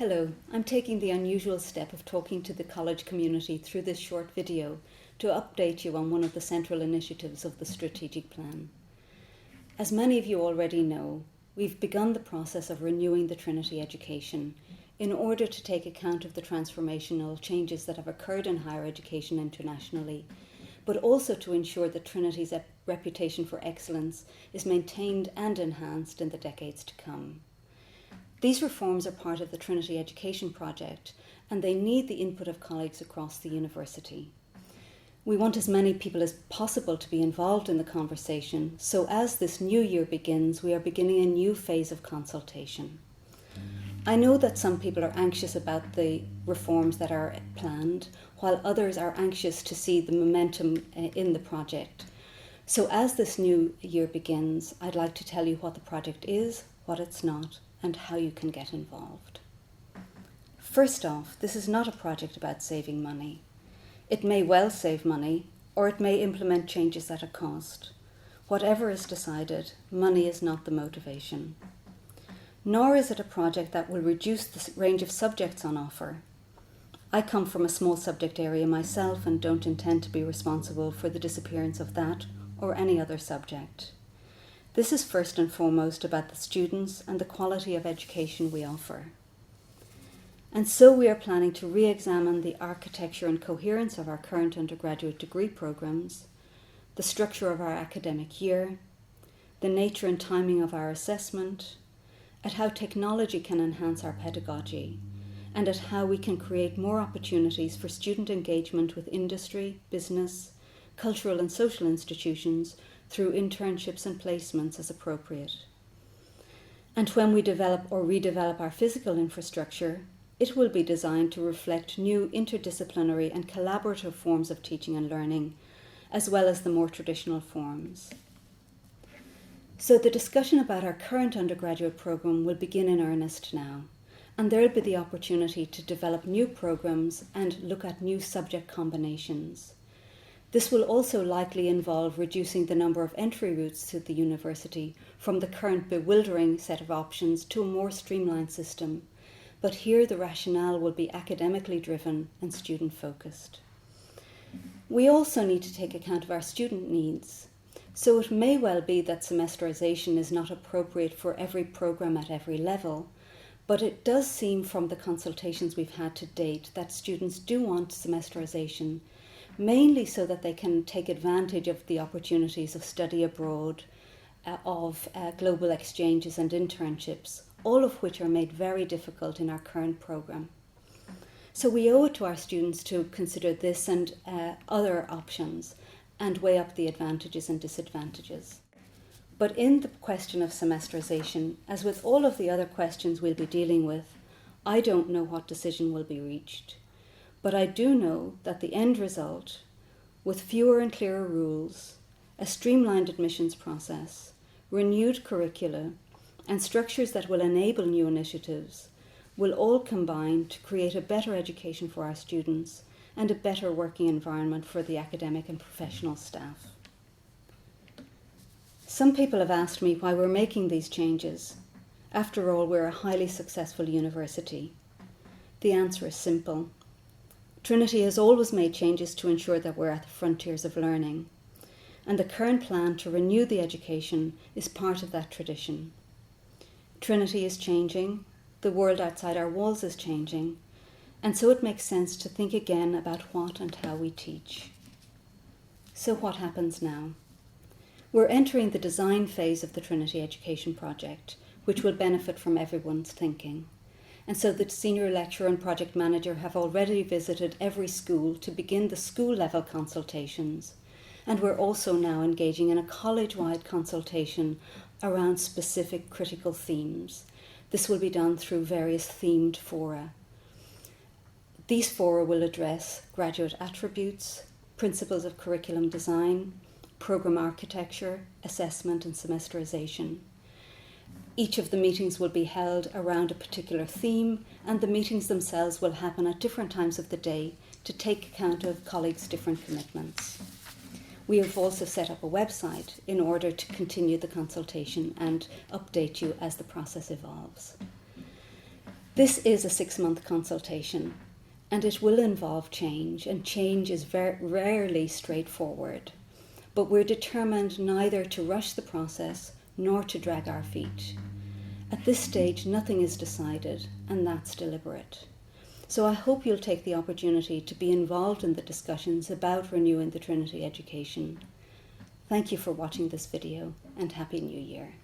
Hello, I'm taking the unusual step of talking to the college community through this short video to update you on one of the central initiatives of the strategic plan. As many of you already know, we've begun the process of renewing the Trinity Education in order to take account of the transformational changes that have occurred in higher education internationally, but also to ensure that Trinity's reputation for excellence is maintained and enhanced in the decades to come. These reforms are part of the Trinity Education Project, and they need the input of colleagues across the university. We want as many people as possible to be involved in the conversation, so as this new year begins, we are beginning a new phase of consultation. I know that some people are anxious about the reforms that are planned, while others are anxious to see the momentum in the project. So as this new year begins, I'd like to tell you what the project is, what it's not, and how you can get involved. First off, this is not a project about saving money. It may well save money, or it may implement changes at a cost. Whatever is decided, money is not the motivation. Nor is it a project that will reduce the range of subjects on offer. I come from a small subject area myself and don't intend to be responsible for the disappearance of that or any other subject. This is first and foremost about the students and the quality of education we offer. And so we are planning to re-examine the architecture and coherence of our current undergraduate degree programs, the structure of our academic year, the nature and timing of our assessment, at how technology can enhance our pedagogy, and at how we can create more opportunities for student engagement with industry, business, cultural and social institutions through internships and placements as appropriate. And when we develop or redevelop our physical infrastructure, it will be designed to reflect new interdisciplinary and collaborative forms of teaching and learning, as well as the more traditional forms. So the discussion about our current undergraduate program will begin in earnest now, and there will be the opportunity to develop new programs and look at new subject combinations. This will also likely involve reducing the number of entry routes to the university from the current bewildering set of options to a more streamlined system, but here the rationale will be academically driven and student-focused. We also need to take account of our student needs, so it may well be that semesterization is not appropriate for every program at every level, but it does seem from the consultations we've had to date that students do want semesterization, mainly so that they can take advantage of the opportunities of study abroad, of global exchanges and internships, all of which are made very difficult in our current program. So we owe it to our students to consider this and other options and weigh up the advantages and disadvantages. But in the question of semesterization, as with all of the other questions we'll be dealing with, I don't know what decision will be reached. But I do know that the end result, with fewer and clearer rules, a streamlined admissions process, renewed curricula, and structures that will enable new initiatives, will all combine to create a better education for our students and a better working environment for the academic and professional staff. Some people have asked me why we're making these changes. After all, we're a highly successful university. The answer is simple. Trinity has always made changes to ensure that we're at the frontiers of learning, and the current plan to renew the education is part of that tradition. Trinity is changing, the world outside our walls is changing, and so it makes sense to think again about what and how we teach. So what happens now? We're entering the design phase of the Trinity Education Project, which will benefit from everyone's thinking. And so the senior lecturer and project manager have already visited every school to begin the school-level consultations. And we're also now engaging in a college-wide consultation around specific critical themes. This will be done through various themed fora. These fora will address graduate attributes, principles of curriculum design, program architecture, assessment and semesterization. Each of the meetings will be held around a particular theme, and the meetings themselves will happen at different times of the day to take account of colleagues' different commitments. We have also set up a website in order to continue the consultation and update you as the process evolves. This is a 6-month consultation, and it will involve change, and change is rarely straightforward. But we're determined neither to rush the process nor to drag our feet. At this stage, nothing is decided, and that's deliberate. So I hope you'll take the opportunity to be involved in the discussions about renewing the Trinity education. Thank you for watching this video, and Happy New Year.